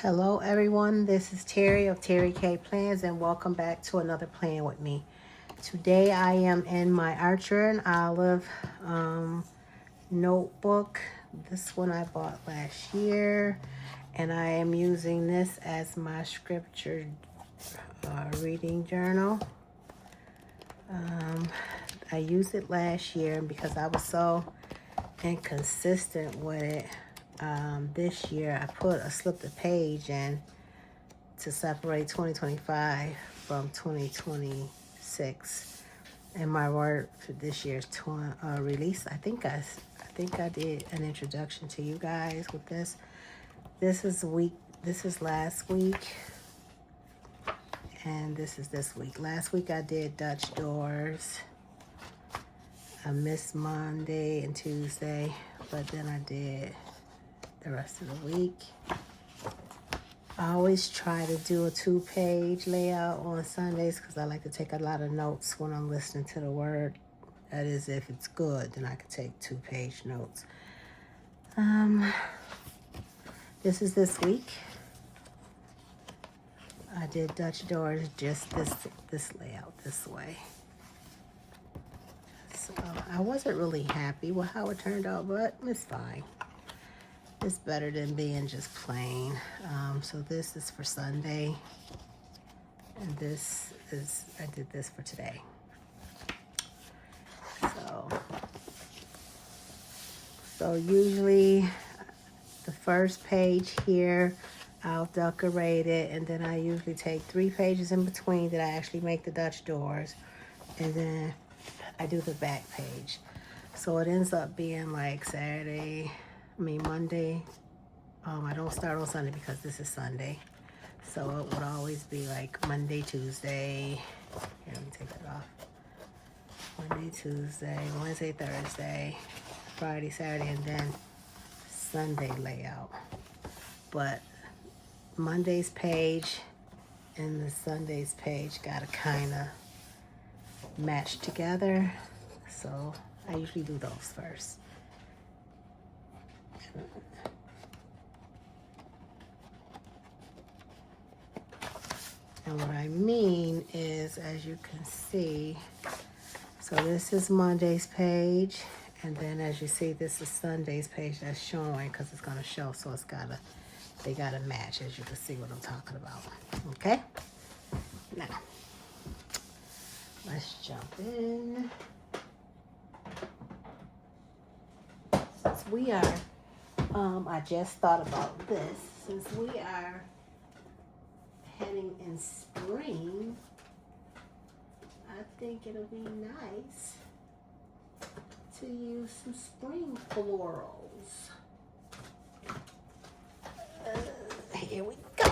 Hello everyone, this is Terry of Terry K Plans and welcome back to another plan with me. Today I am in my Archer and Olive notebook. This one I bought last year and I am using this as my scripture reading journal. I used it last year because I was so inconsistent with it. This year I put a slip the page in to separate 2025 from 2026. And my word for this year's release, I think I did an introduction to you guys with this. This is last week, and this is this week. Last week I did Dutch doors. I missed Monday and Tuesday, but then I did the rest of the week. I always try to do a 2-page layout on Sundays because I like to take a lot of notes when I'm listening to the word. That is, if it's good, then I can take 2-page notes. This is this week. I did Dutch doors just this layout this way. So I wasn't really happy with how it turned out, but it's fine. It's better than being just plain. So this is for Sunday, and I did this for today. So usually the first page here, I'll decorate it, and then I usually take 3 pages in between that I actually make the Dutch doors, and then I do the back page. So it ends up being like Monday. I don't start on Sunday because this is Sunday. So it would always be like Monday, Tuesday. Here, let me take that off. Monday, Tuesday, Wednesday, Thursday, Friday, Saturday, and then Sunday layout. But Monday's page and the Sunday's page gotta kind of match together. So I usually do those first. And what I mean is, as you can see, so this is Monday's page, and then as you see, this is Sunday's page that's showing because it's gonna show, so they gotta match, as you can see what I'm talking about. Okay? Now, let's jump in. Since we are, I just thought about this, since we are heading in spring, I think it'll be nice to use some spring florals. Here we go.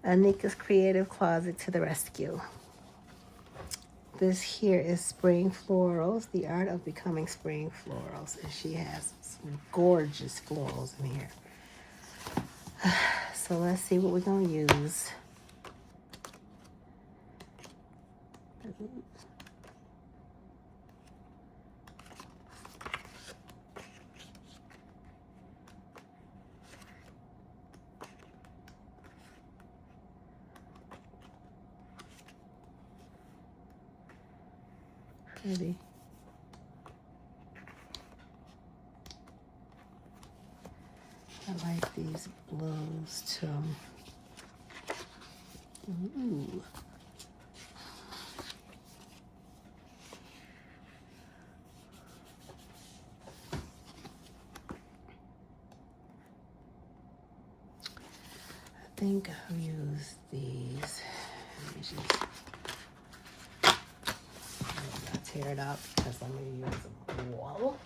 Anika's Creative Closet to the rescue. This here is Spring Florals, the art of becoming spring florals. And she has some gorgeous florals in here. So let's see what we're going to use. Pretty. I like these blues too. Ooh. I think I'll use these. Let me just tear it up because I'm going to use a wall.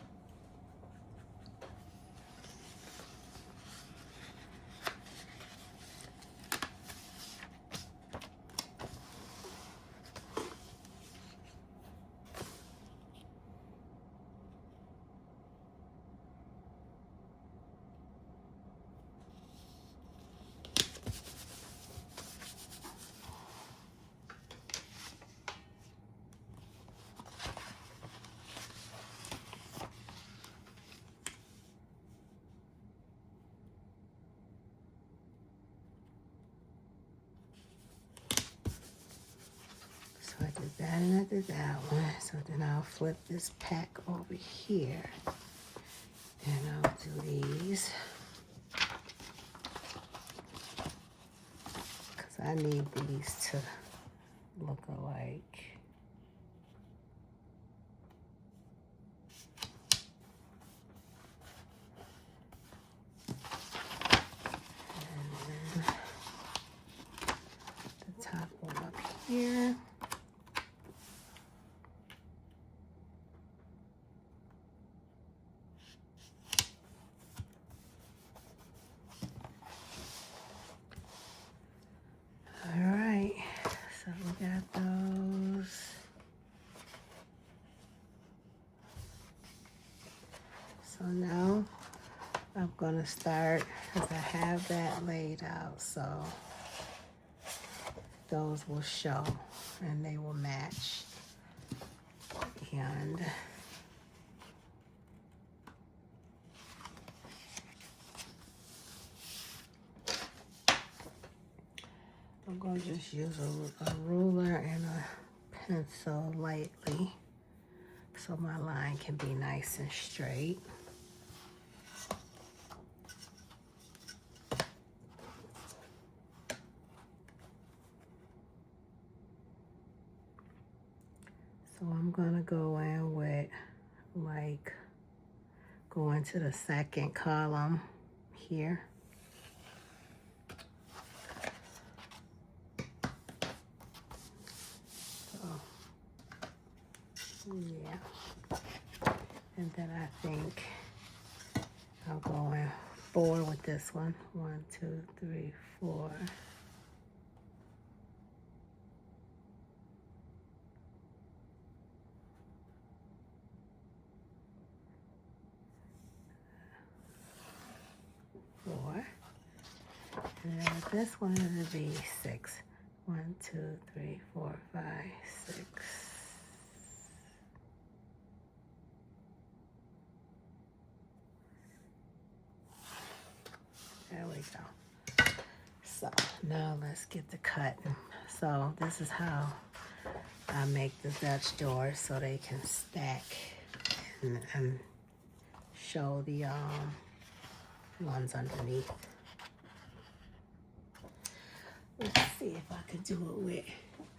that and I did that one. So then I'll flip this pack over here. And I'll do these. Because I need these to look alike. And then the top one up here. Alright, so we got those. So now I'm gonna start, because I have that laid out, so those will show and they will match. And I'm going to just use a ruler and a pencil lightly so my line can be nice and straight. So I'm going to go in with, like, go into the second column here. Yeah, and then I think I'll go in 4 with this one. 1, 2, 3, 4. And then with this one it'll be 6. 1, 2, 3, 4, 5, 6. There we go. So now let's get the cutting. So this is how I make the Dutch doors so they can stack and show the ones underneath. Let's see if I could do it with,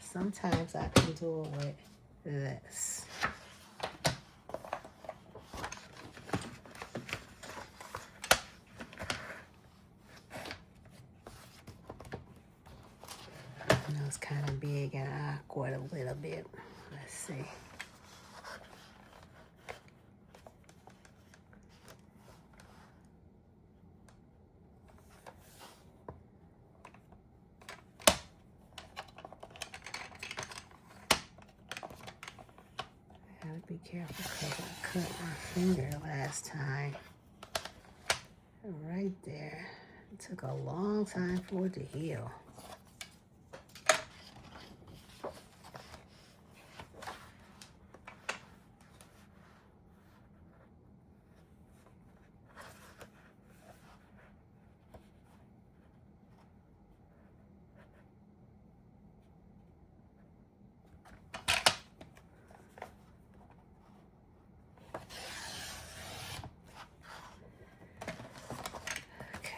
sometimes I can do it with this. I know it's kind of big and awkward a little bit. Let's see. I gotta be careful because I cut my finger last time. Right there. It took a long time for it to heal.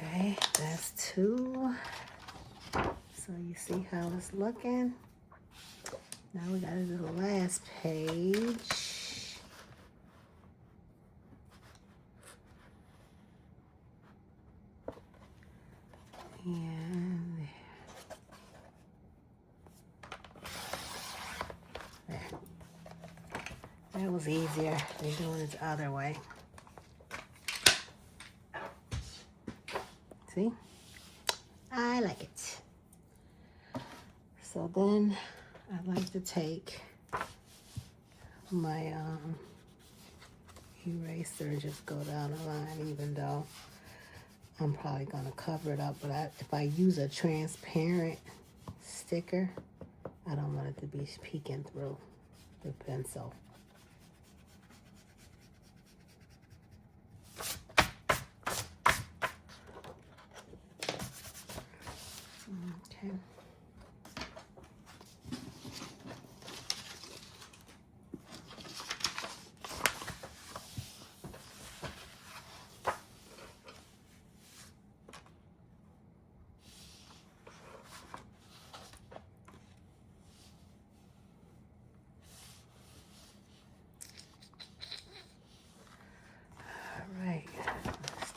Okay, that's 2. So you see how it's looking. Now we gotta do the last page. And there. That was easier than doing it the other way. See? I like it. So then I like to take my eraser and just go down the line, even though I'm probably gonna cover it up. But if I use a transparent sticker, I don't want it to be peeking through the pencil. Okay.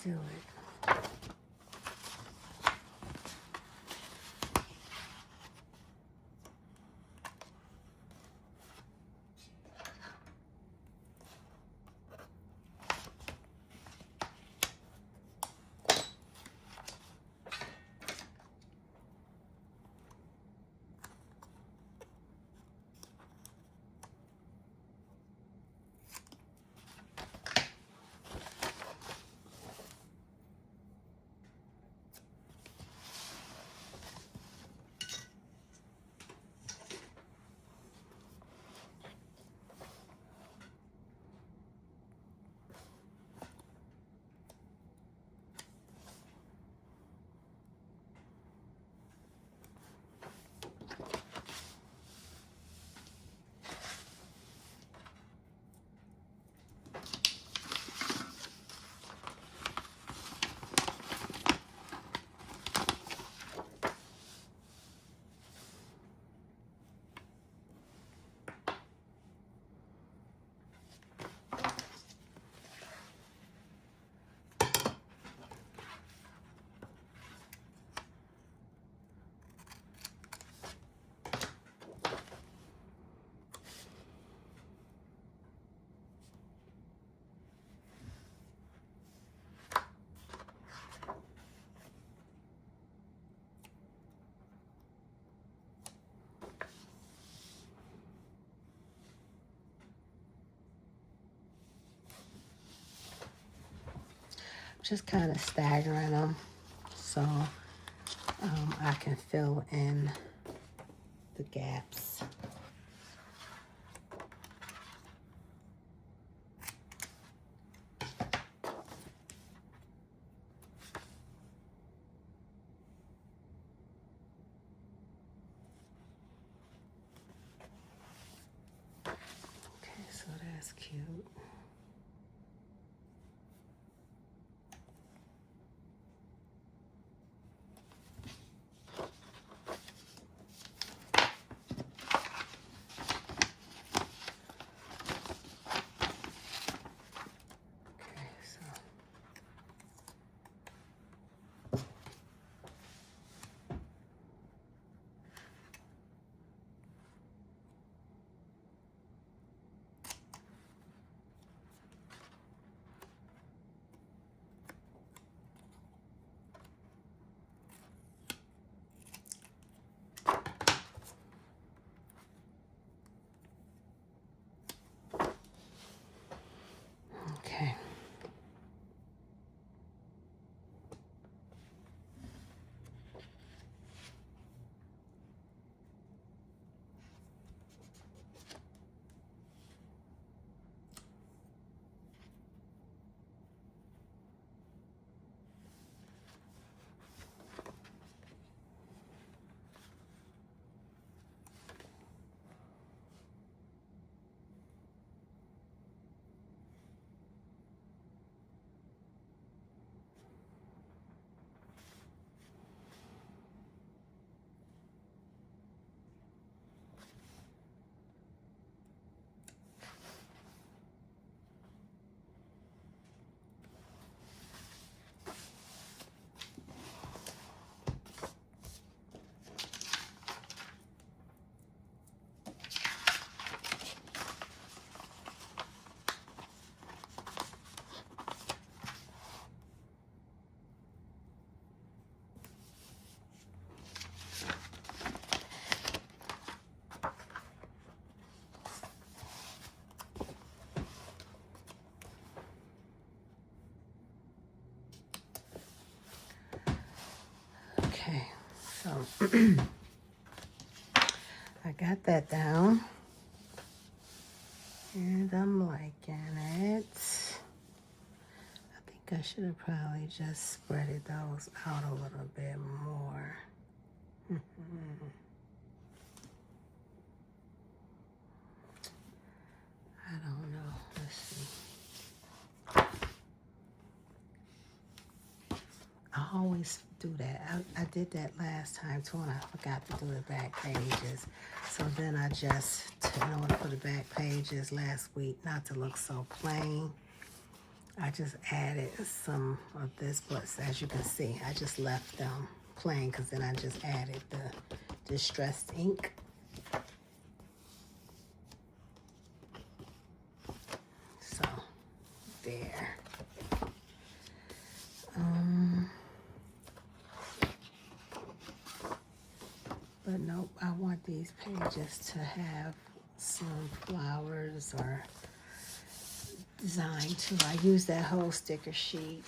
do it. Just kind of staggering them so I can fill in the gaps. Okay, so that's cute. Okay, so okay. Okay, so I got that down and I'm liking it. I think I should have probably just spreaded those out a little bit more. I don't know. Let's see. I always do that. I did that last time too, and I forgot to do the back pages. So then I just, in order for the back pages last week not to look so plain, I just added some of this, but as you can see, I just left them plain because then I just added the distressed ink. So, there. But nope, I want these pages to have some flowers or design too. I use that whole sticker sheet.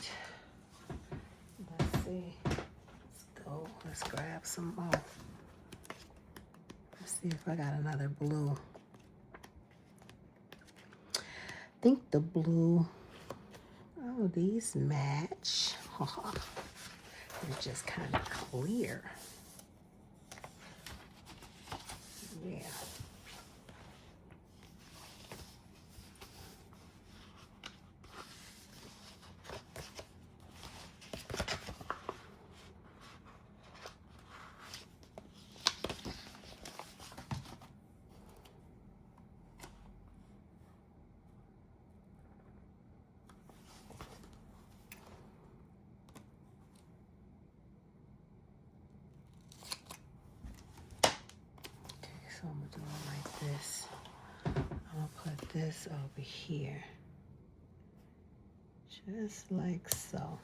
Let's see. Let's go. Let's grab some more. Let's see if I got another blue. I think the blue. Oh, these match. They're just kind of clear. Yeah. So I'm gonna do it like this. I'm gonna put this over here. Just like so.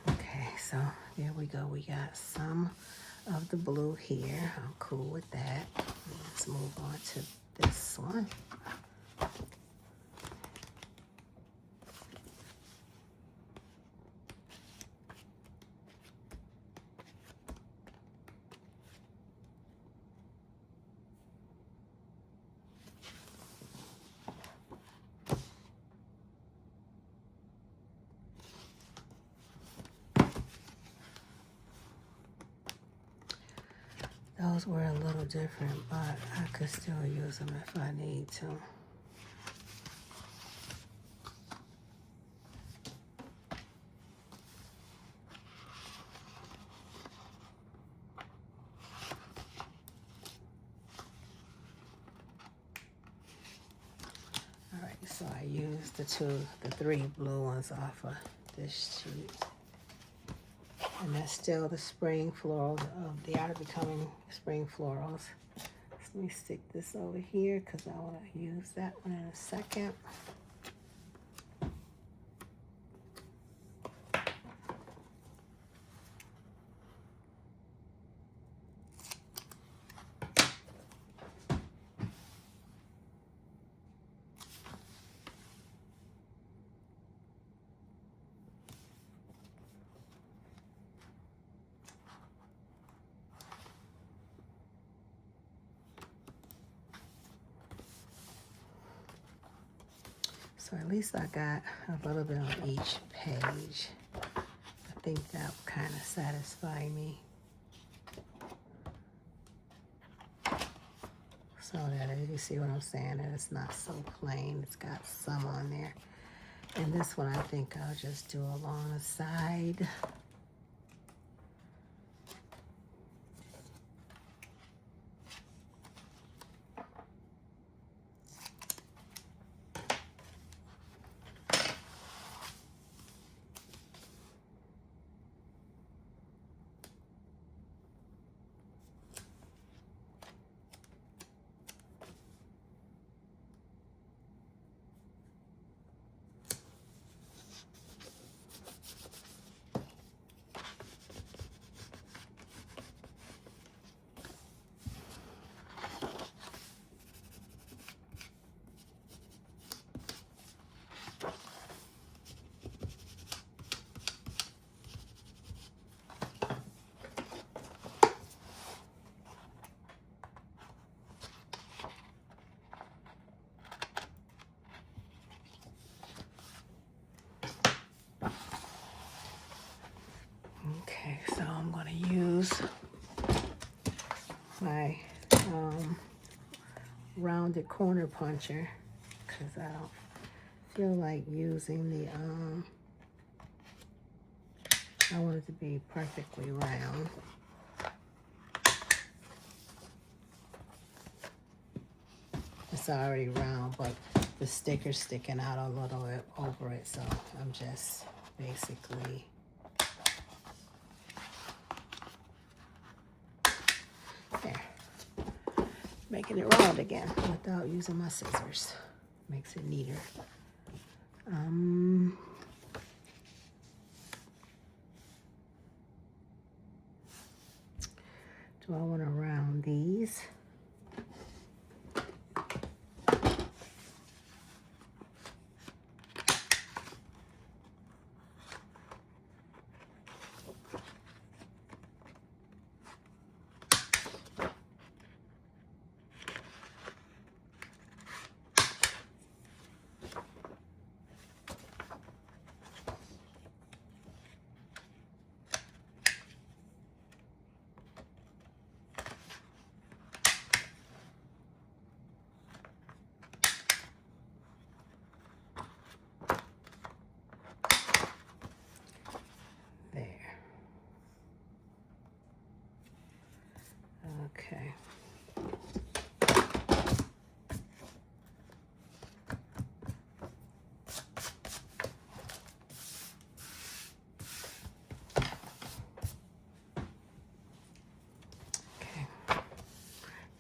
Okay, so there we go. We got some of the blue here. I'm cool with that. Let's move on to this one. Those were a little different, but I could still use them if I need to. All right, so I used the three blue ones off of this sheet. And that's still the spring florals of the Art of Becoming spring florals. Let me stick this over here because I want to use that one in a second. So at least I got a little bit on each page. I think that will kind of satisfy me. So that you see what I'm saying, that it's not so plain. It's got some on there. And this one I think I'll just do along the side. Okay, so I'm going to use my rounded corner puncher because I don't feel like using the, I want it to be perfectly round. It's already round, but the sticker's sticking out a little bit over it, so I'm just basically there, making it round again without using my scissors. Makes it neater. Do I want to round these? There. Okay.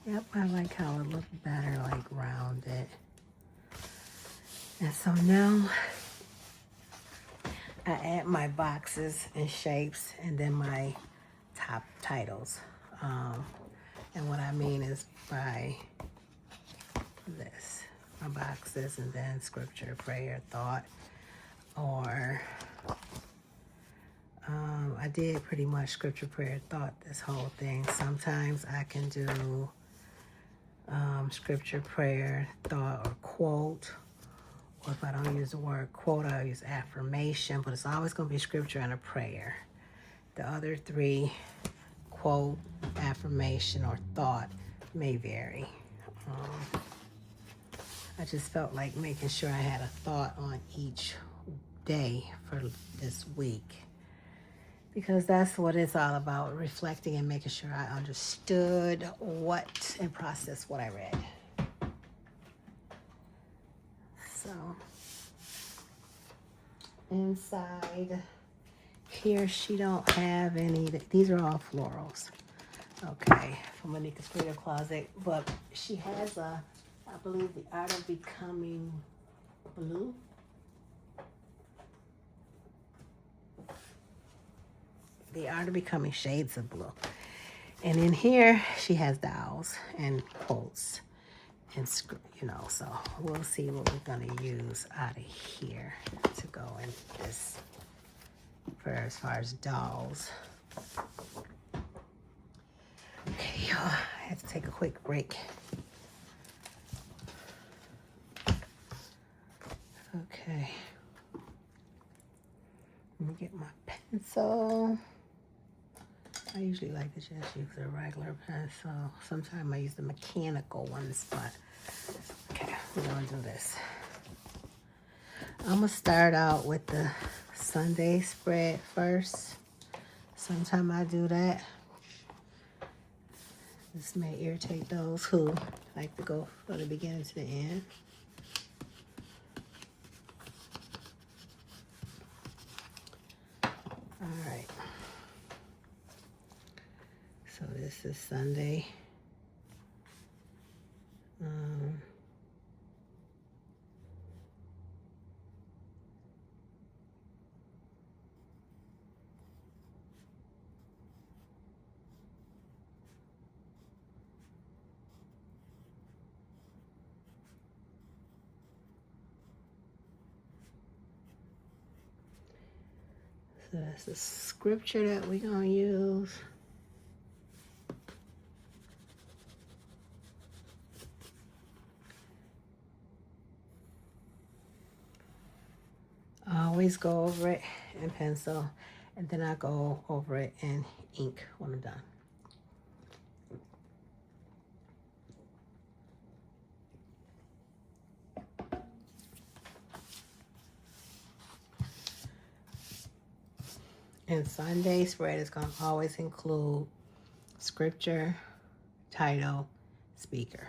Yep, I like how it looked better, like rounded. And so now I add my boxes and shapes and then my top titles. And what I mean is by this, my boxes and then scripture, prayer, thought, or I did pretty much scripture, prayer, thought this whole thing. Sometimes I can do scripture, prayer, thought, or quote. Or if I don't use the word quote, I'll use affirmation, but it's always going to be scripture and a prayer. The other three, quote, affirmation, or thought, may vary. I just felt like making sure I had a thought on each day for this week, because that's what it's all about, reflecting and making sure I understood what and processed what I read. So inside here, she don't have any, these are all florals. Okay, from Monika's Creative Closet, but she has a, I believe, The Art of Becoming Blue. The Art of Becoming Shades of Blue. And in here, she has dowels and quotes and, you know, so we'll see what we're going to use out of here to go in this for as far as dolls. Okay, y'all, I have to take a quick break. Okay. Let me get my pencil. I usually like to just use a regular pencil. Sometimes I use the mechanical ones, but okay, we're gonna do this. I'm gonna start out with the Sunday spread first. Sometimes I do that. This may irritate those who like to go from the beginning to the end. All right. So this is Sunday. So that's the scripture that we're going to use. I always go over it in pencil, and then I go over it in ink when I'm done. And Sunday spread is going to always include scripture, title, speaker.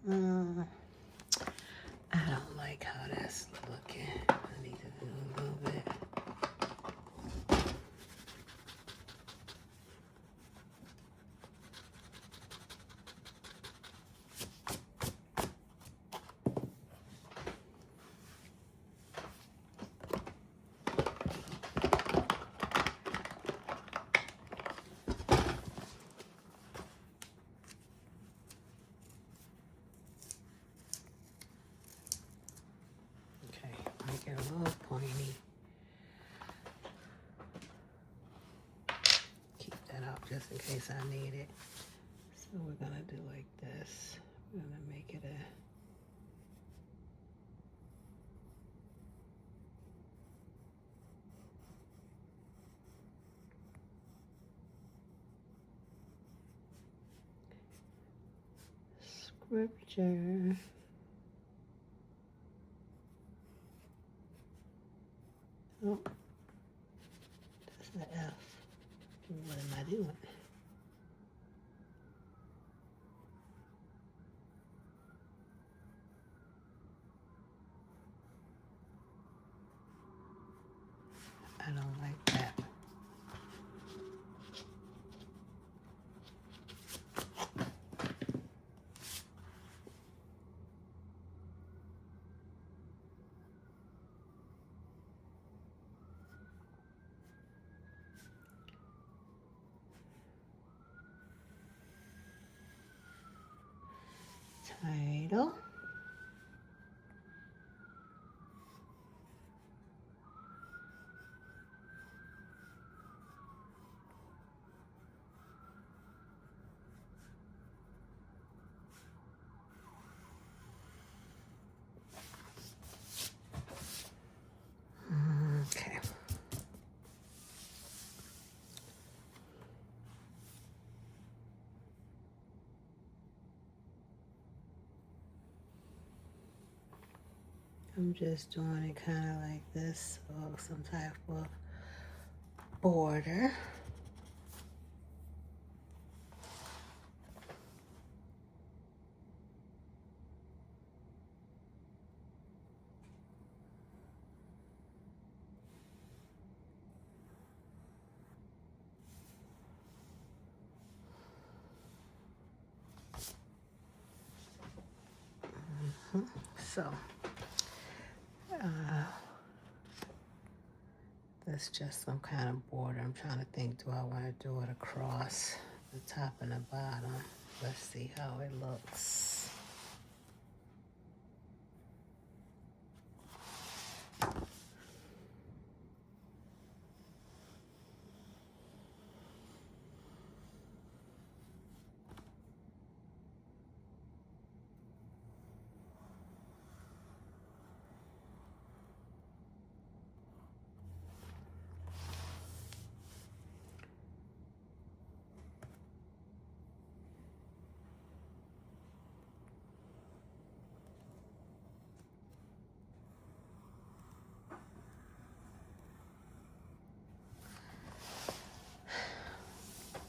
Mm, I don't like how that's looking. I need to do a little bit. Okay, make it a little pointy. Keep that up just in case I need it. So we're gonna do like this. We're gonna make it a scripture. Oh, that's the F. What am I doing? I don't like that. Title. Okay. I'm just doing it kind of like this, or some type of border. So, that's just some kind of border. I'm trying to think, do I want to do it across the top and the bottom? Let's see how it looks.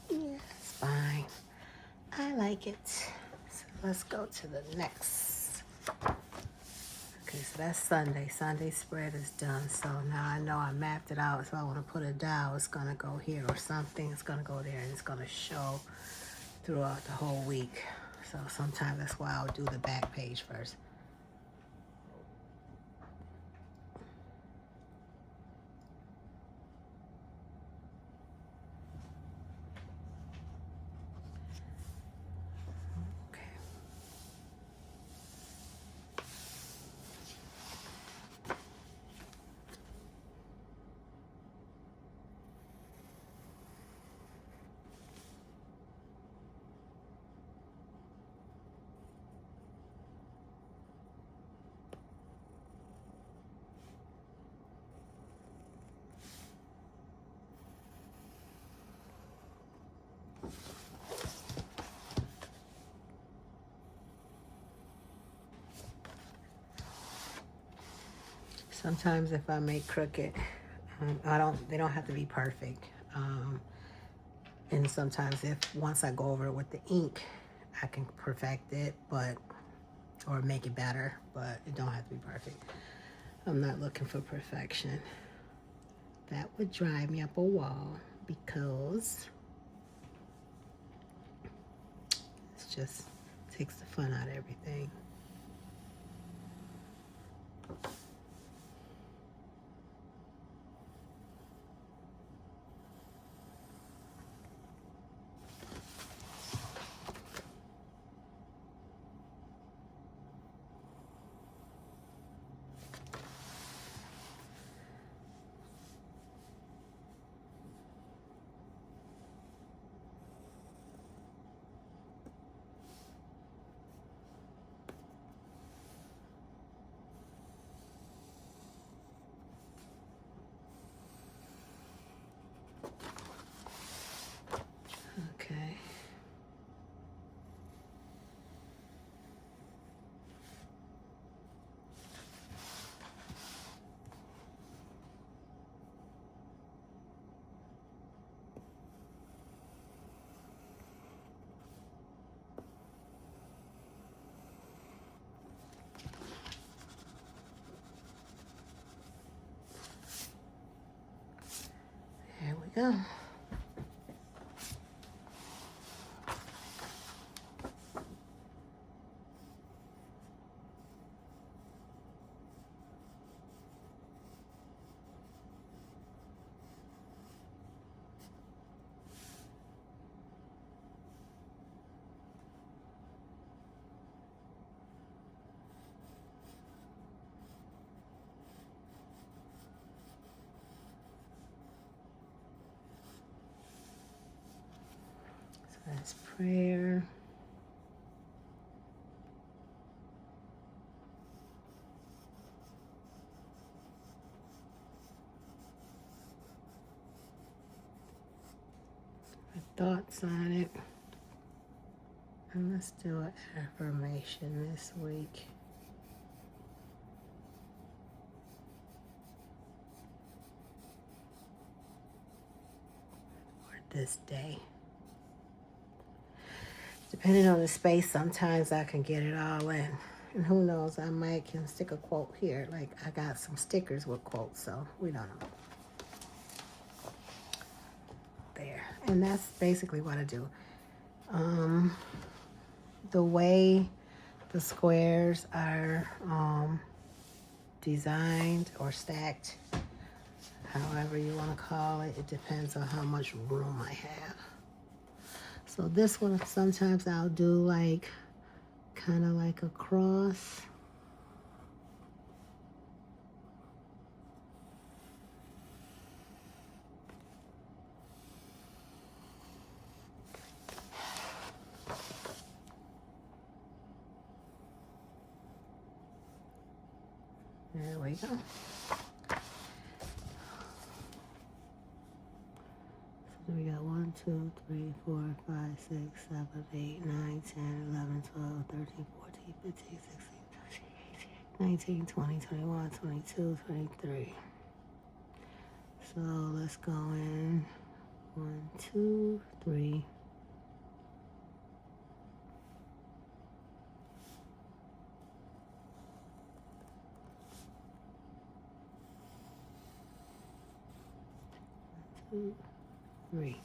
Yeah, it's fine. I like it. So let's go to the next. Okay, so that's Sunday. Sunday spread is done. So now I know I mapped it out. So I want to put a dial. It's going to go here or something. It's going to go there and it's going to show throughout the whole week. So sometimes that's why I'll do the back page first. Okay. Sometimes if I make crooked, they don't have to be perfect. And sometimes if once I go over it with the ink, I can perfect it, or make it better, but it don't have to be perfect. I'm not looking for perfection. That would drive me up a wall because it just takes the fun out of everything. Okay. There we go. So that's prayer. My thoughts on it. And let's do an affirmation this week. Or this day. Depending on the space, sometimes I can get it all in. And who knows, I might can stick a quote here. Like I got some stickers with quotes, so we don't know. There. And that's basically what I do. The way the squares are designed or stacked, however you want to call it, it depends on how much room I have. So this one, sometimes I'll do like, kind of like a cross. There we go. So we got 1, 2, 3, 4, 5, 6, 7, 8, 9, 10, 11, 12, 13, 14, 15, 16, 17, 18, 19, 20, 21, 22, 23. So let's go in 1, 2, 3. Two, 3.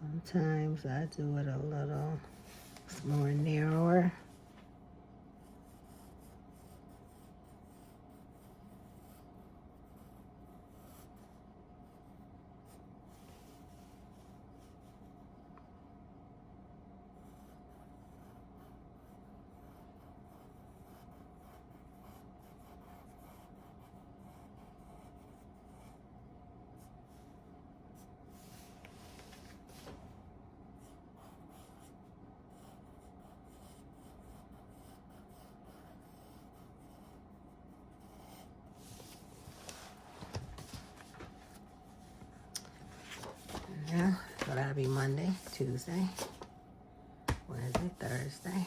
Sometimes I do it a little more narrower. Yeah, so that'll be Monday, Tuesday, Wednesday, Thursday.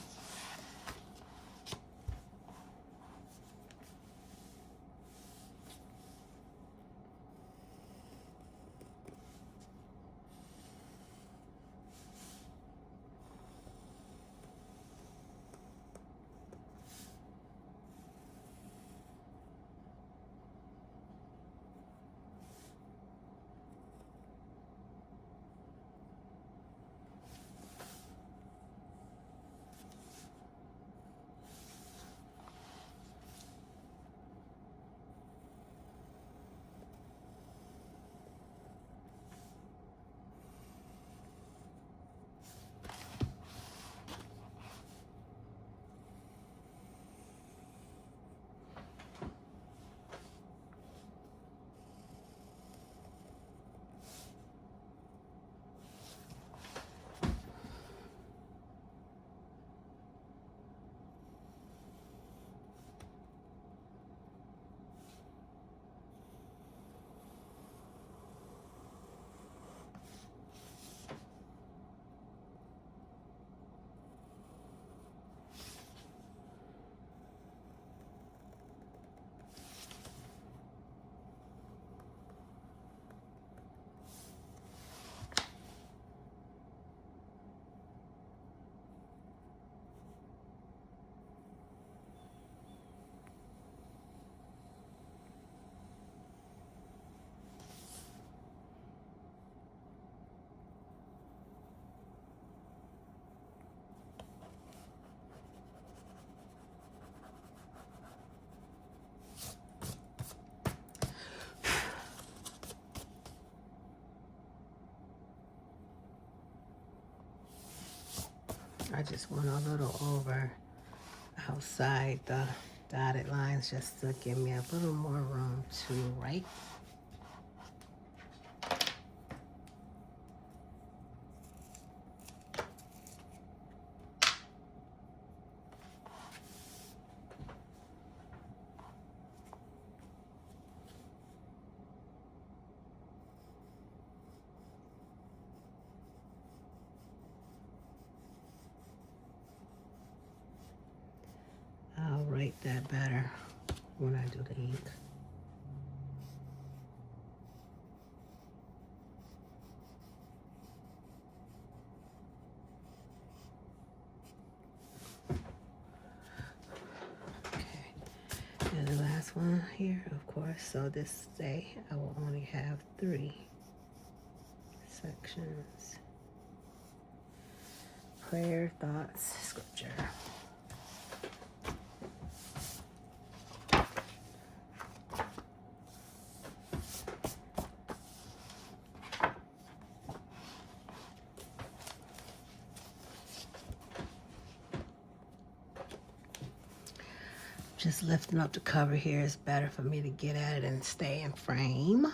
I just went a little over outside the dotted lines just to give me a little more room to write. I'll write that better when I do the ink. Okay, and the last one here, of course. So this day I will only have 3 sections. Prayer, thoughts, scripture. Just lifting up the cover here is better for me to get at it and stay in frame.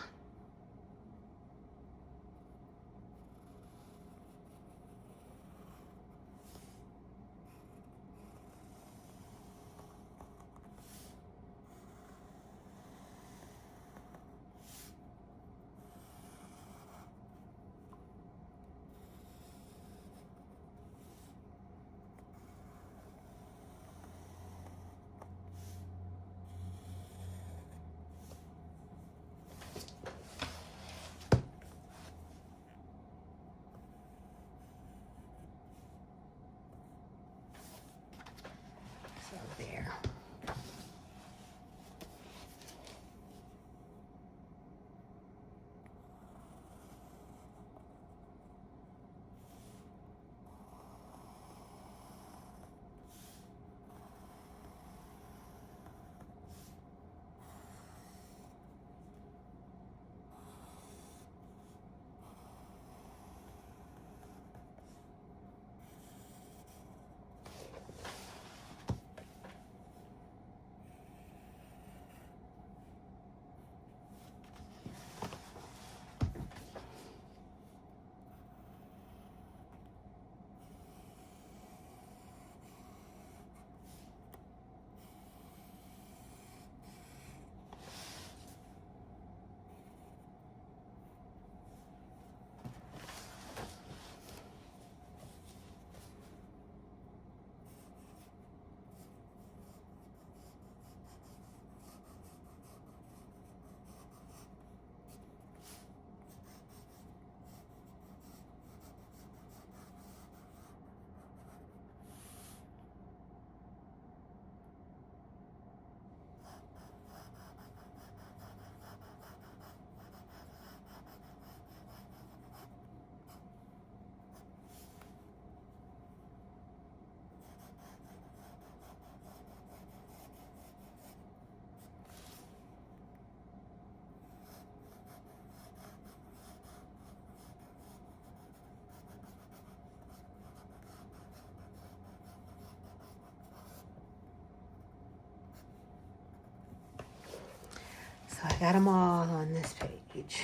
So I got them all on this page.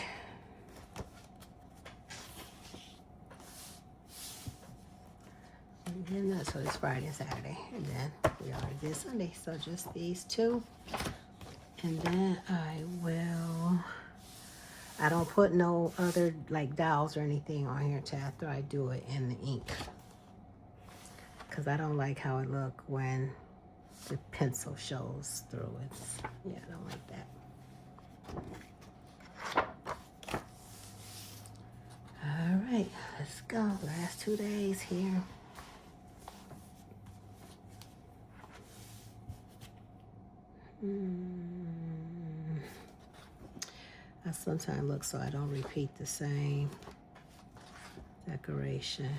And then so it's Friday and Saturday. And then we already did Sunday. So just these two. And then I don't put no other like dowels or anything on here until after I do it in the ink. Because I don't like how it look when the pencil shows through. Yeah, I don't like that. All right, let's go. Last 2 days here. I sometimes look so I don't repeat the same decoration.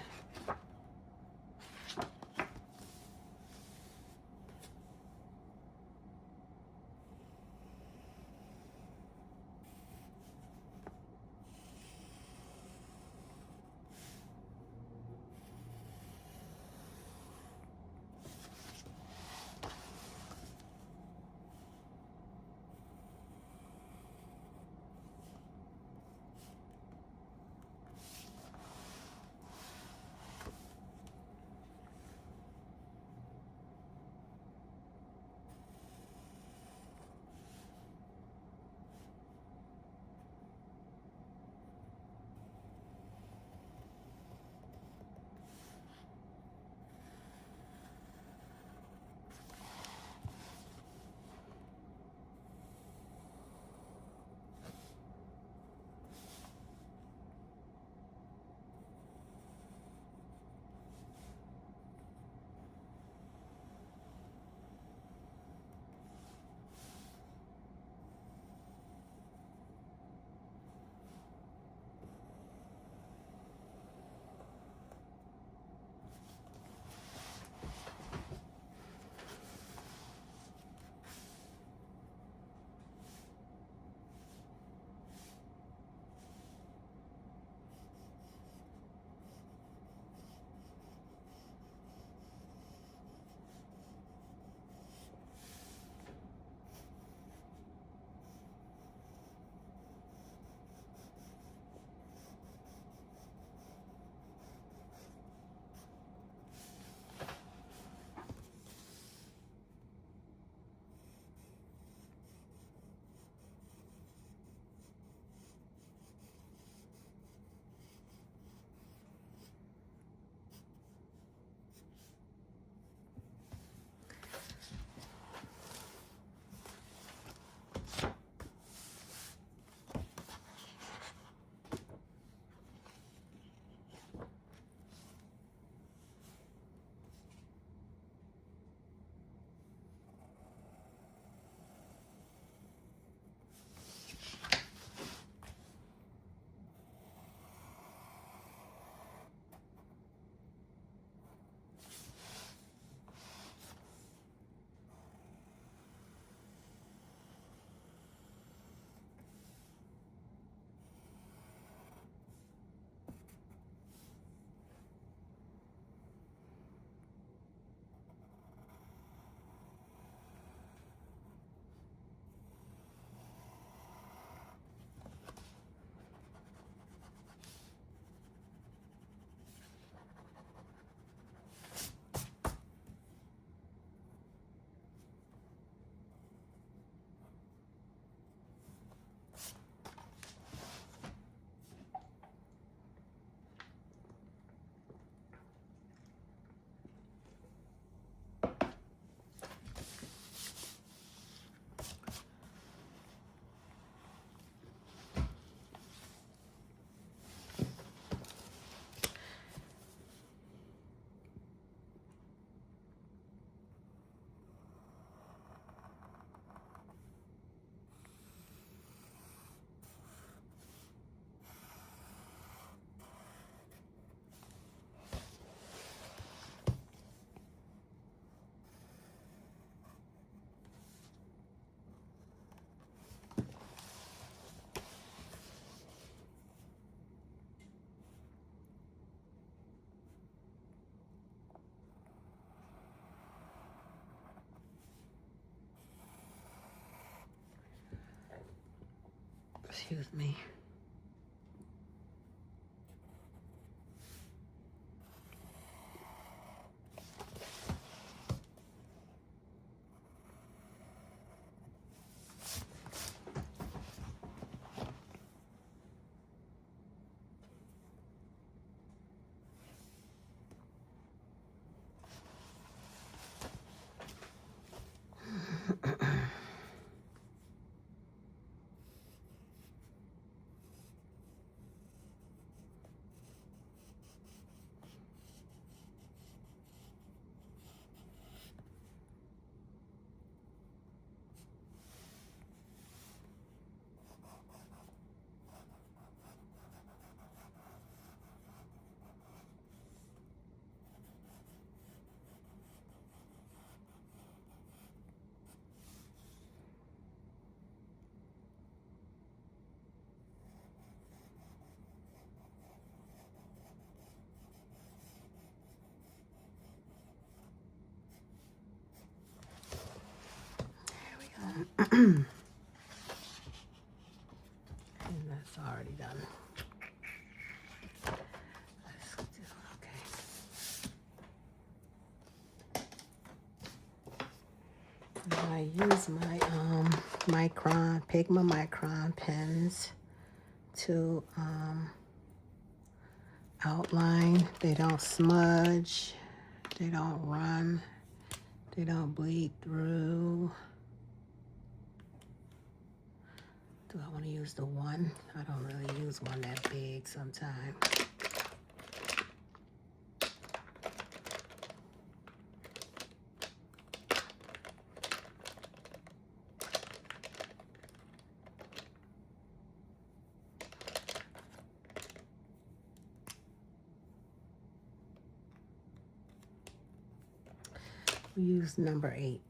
Excuse me. And that's already done. Let's do, okay. Now I use my Pigma Micron pens to outline. They don't smudge, they don't run, they don't bleed through. Do I want to use the one? I don't really use one that big sometimes. We use number 8.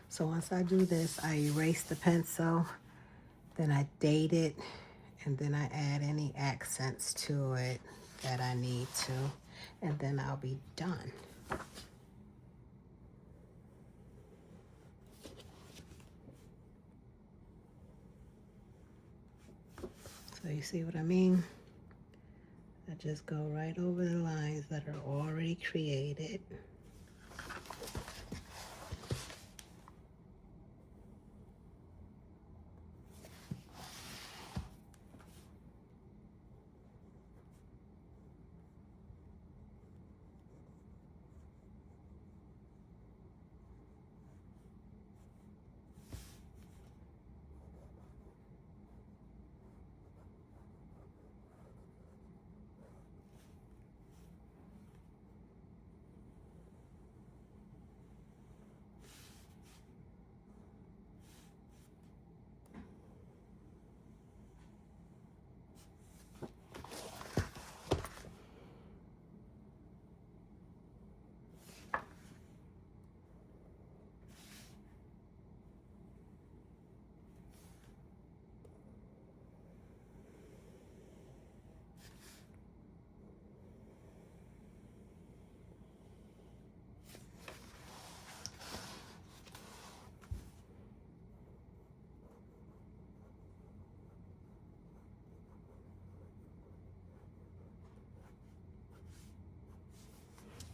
So once I do this, I erase the pencil, then I date it, and then I add any accents to it that I need to, and then I'll be done. So you see what I mean? I just go right over the lines that are already created.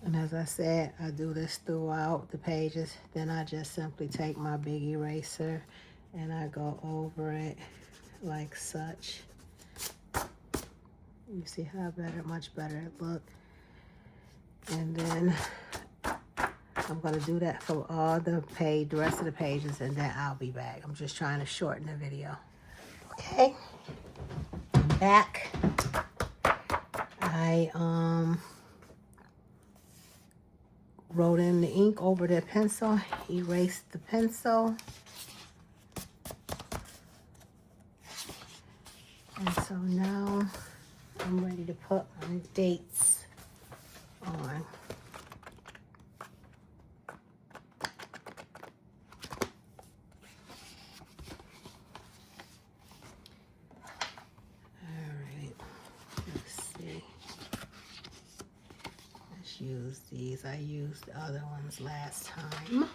And as I said, I do this throughout the pages. Then I just simply take my big eraser and I go over it like such. You see how much better it looked. And then I'm gonna do that for all the rest of the pages, and then I'll be back. I'm just trying to shorten the video. Okay, I'm back. I wrote in the ink over the pencil, erased the pencil. And so now I'm ready to put my dates on. just use these. I used the other ones last time.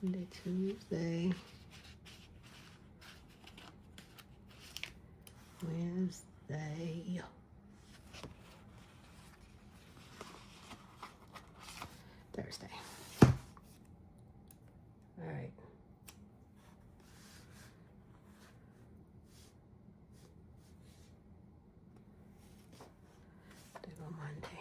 Monday, Tuesday, Wednesday, Thursday. All right. There go Monday.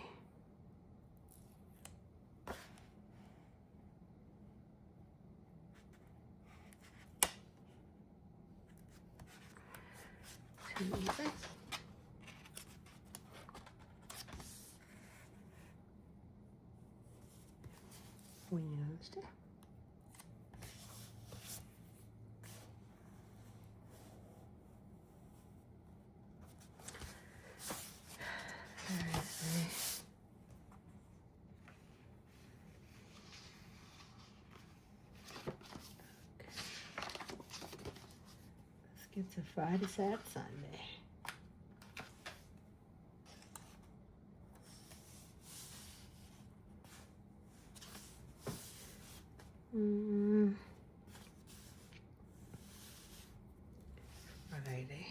Tuesday. Wednesday. Thursday. Let's get to Friday, Saturday, Sunday. Friday.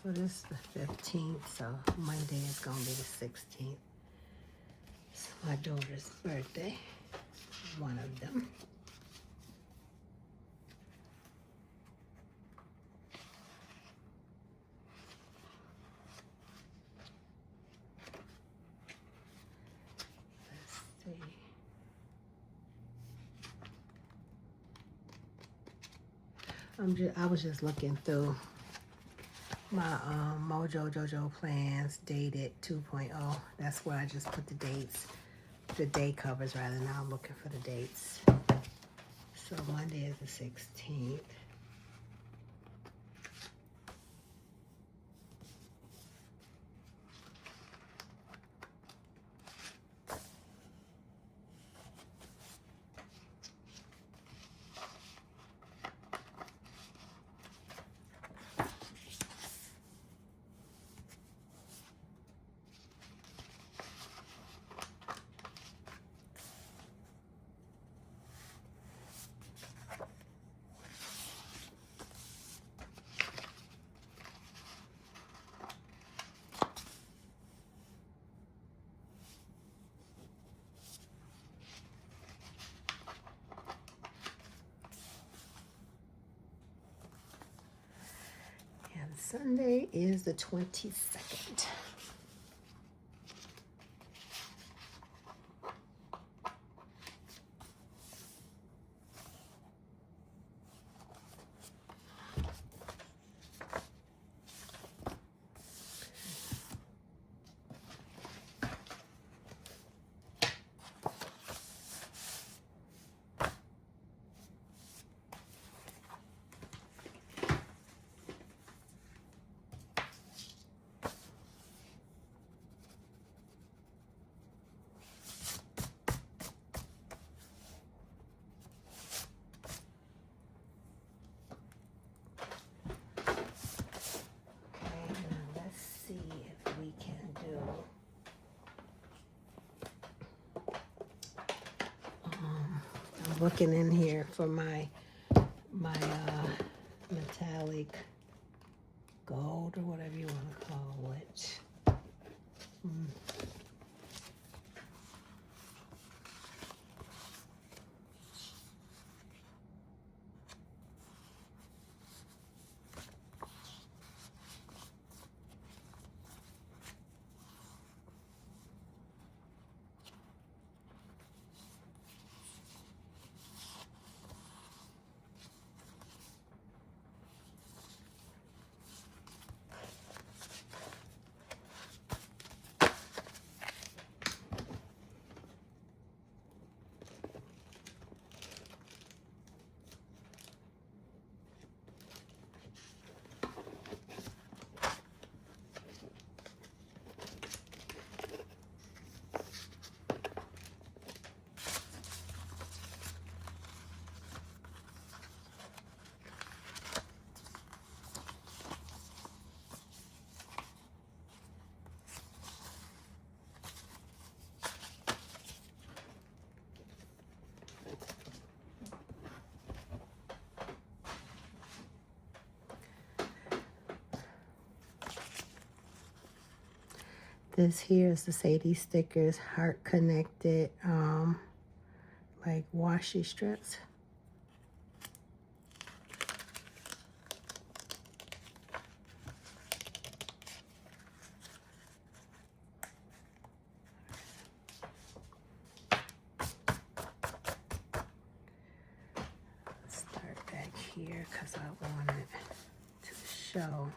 So this is the 15th, so Monday is going to be the 16th. It's my daughter's birthday, one of them. Let's see. I was just looking through my Mojo Jojo plans dated 2.0. That's where I just put the dates, the day covers rather. Now I'm looking for the dates. So Monday is the 16th. Sunday is the 22nd. Looking in here for my metallic gold or whatever you want to call it. This here is the Sadie stickers, heart connected, like washi strips. Start back here because I wanted to show.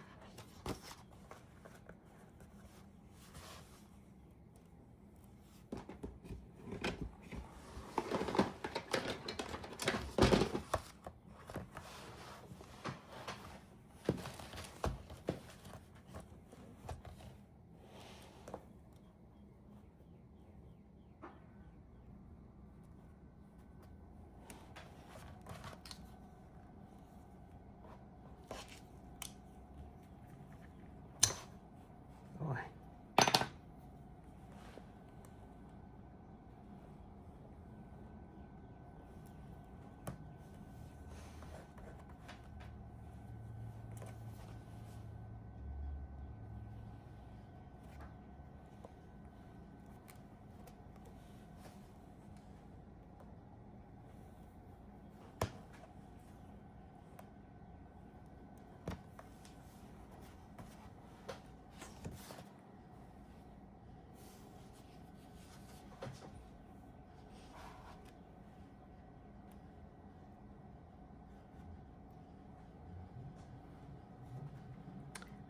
Boy.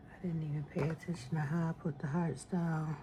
I didn't even pay attention to how I put the hearts down.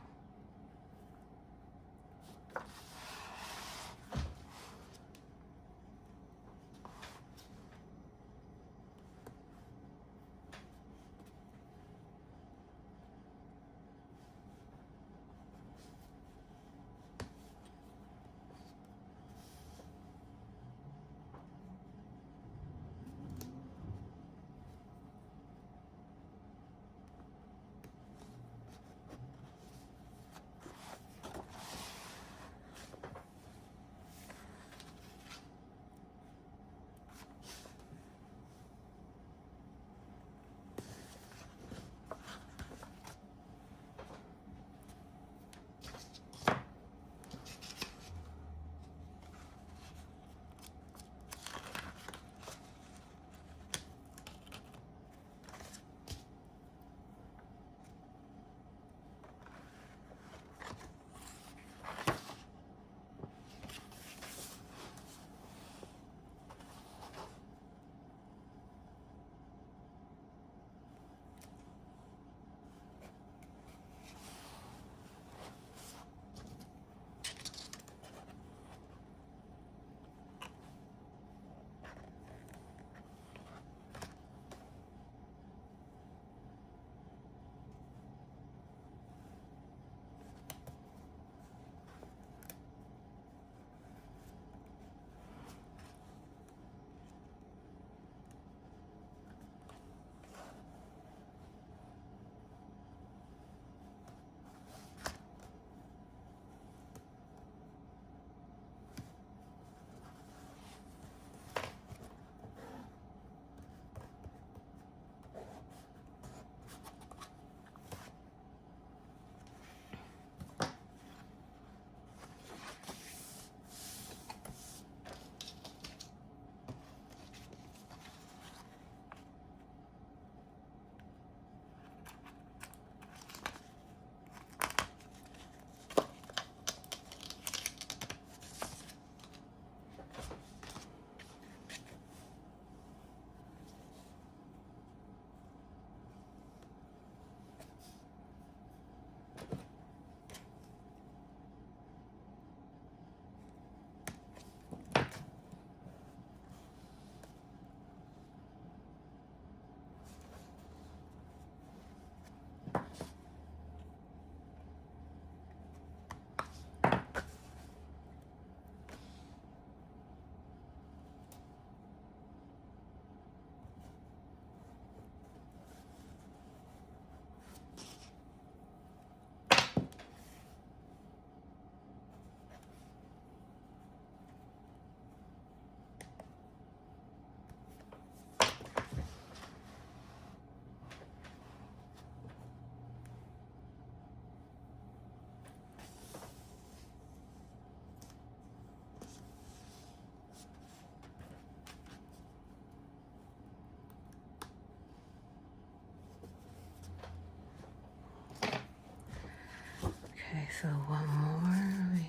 So one more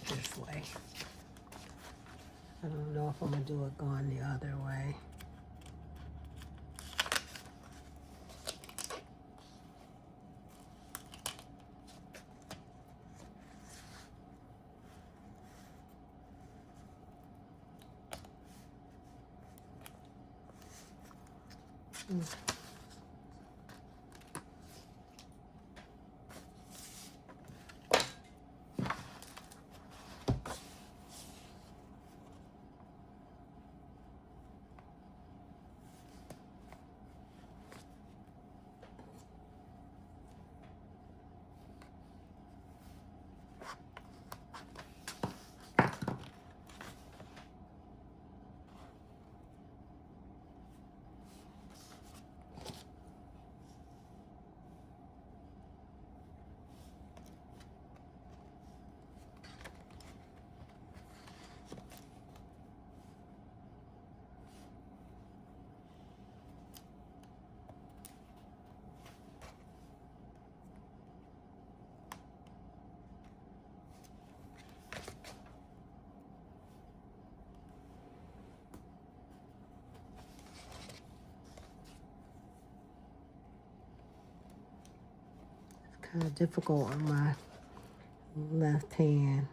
this way. I don't know if I'm gonna do it going the other way. Kind of difficult on my left hand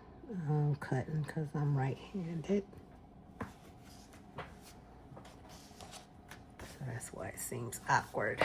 cutting because I'm right-handed. So that's why it seems awkward.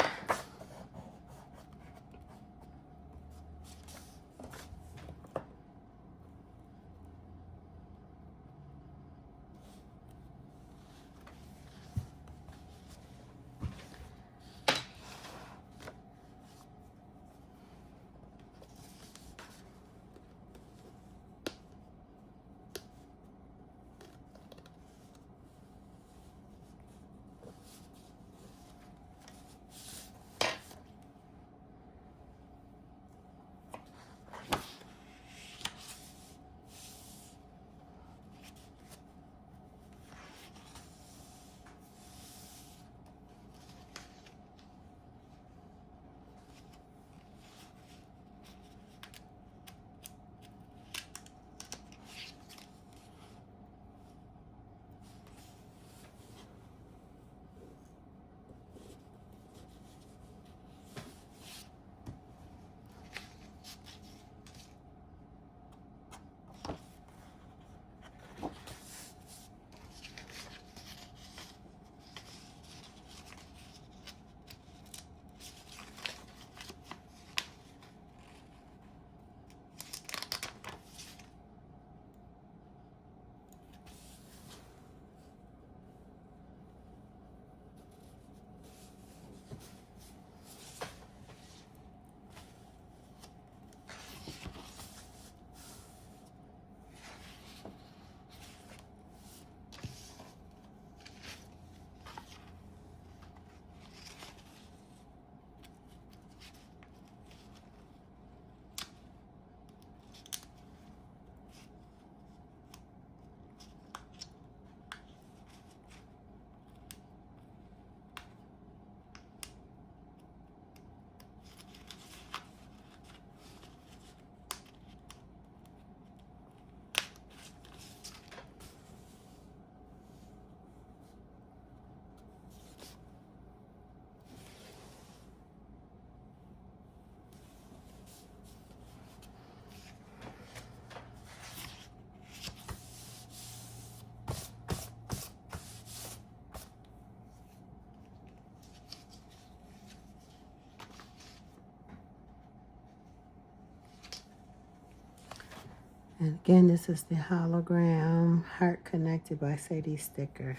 And again, this is the hologram heart connected by Sadie sticker.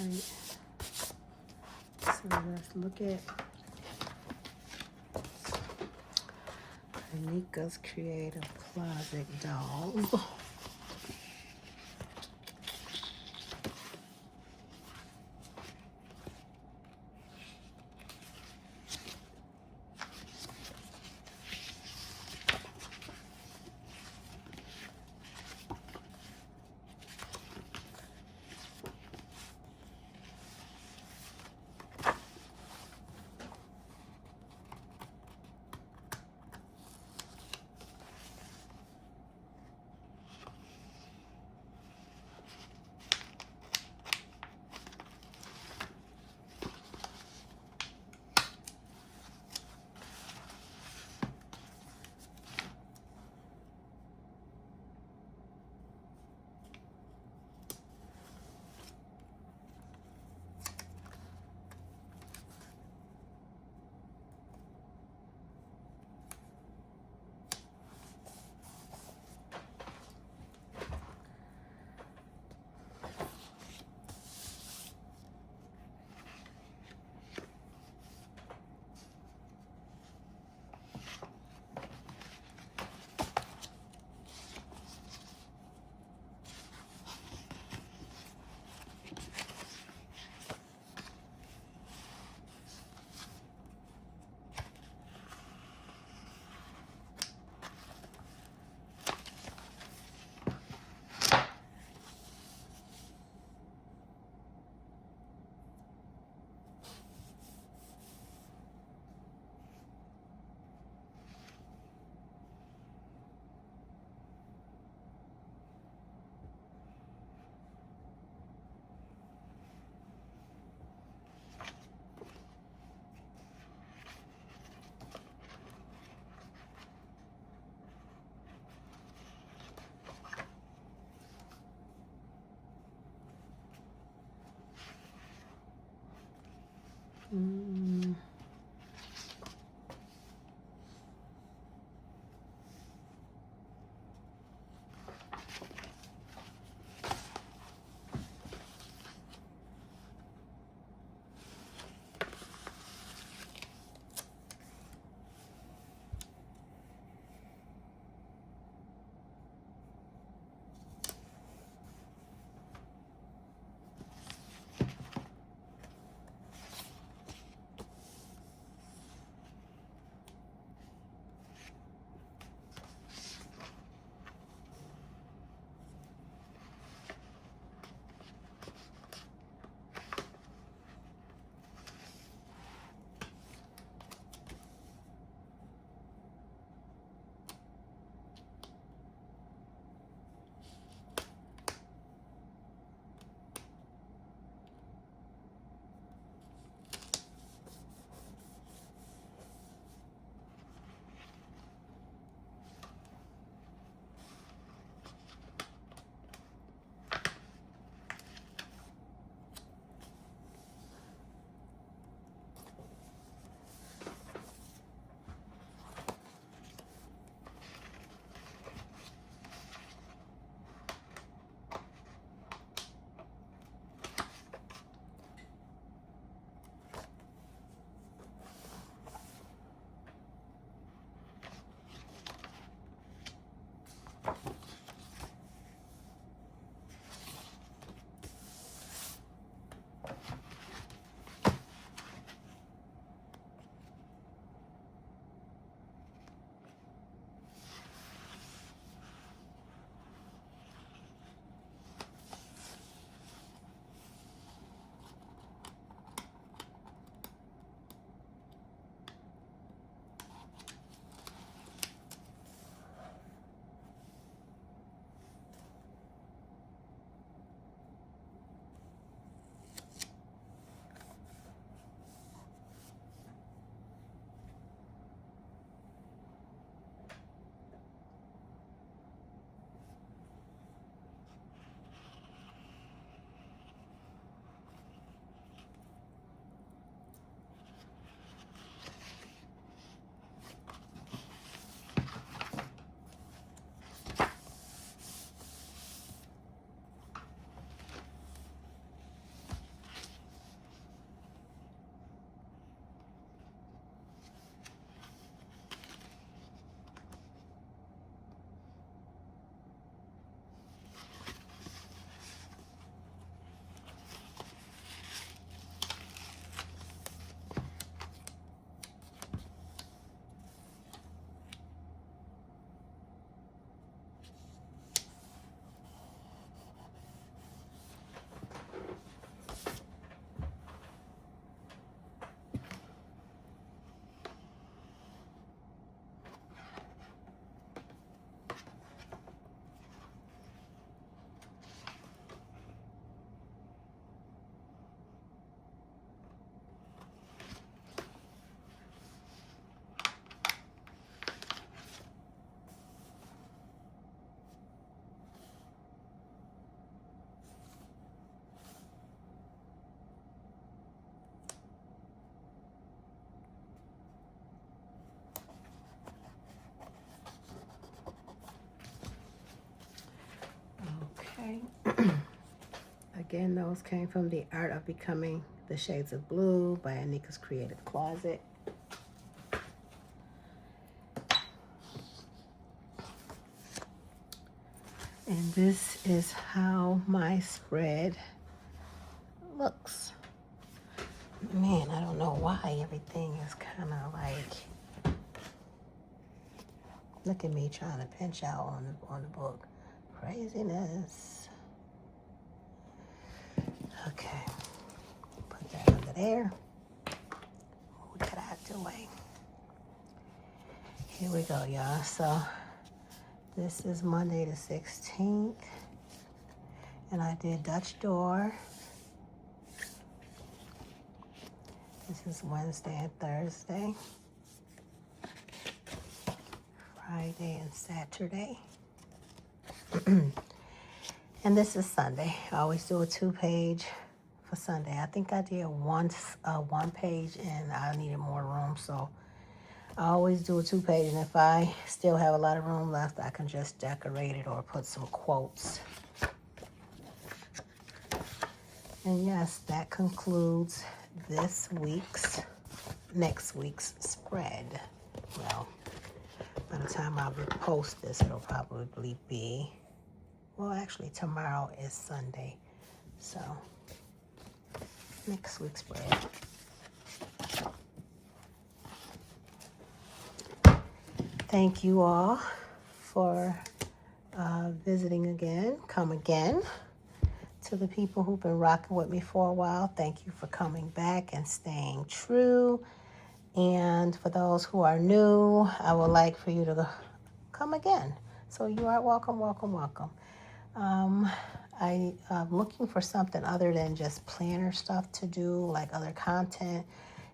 Alright, so let's look at Anika's Creative Closet dolls. Mm. Okay. Again, those came from The Art of Becoming the Shades of Blue by Anika's Creative Closet. And this is how my spread looks. Man, I don't know why everything is kind of like, look at me trying to pinch out on the book. Craziness. Okay, put that under there. Move that out the way. Here we go, y'all. So this is Monday the 16th, and I did Dutch door. This is Wednesday and Thursday, Friday and Saturday. And this is Sunday. I always do a 2-page for Sunday. I think I did one page and I needed more room, so I always do a 2-page, and if I still have a lot of room left, I can just decorate it or put some quotes. And yes, that concludes next week's spread. Well, by the time I post this, it'll probably be, well, actually tomorrow is Sunday, so next week's spread. Thank you all for visiting again. Come again. To the people who've been rocking with me for a while, thank you for coming back and staying true. And for those who are new, I would like for you to come again. So you are welcome, welcome, welcome. I'm looking for something other than just planner stuff to do, like other content.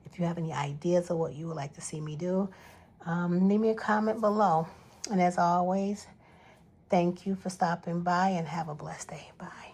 If you have any ideas of what you would like to see me do, leave me a comment below. And as always, thank you for stopping by and have a blessed day. Bye.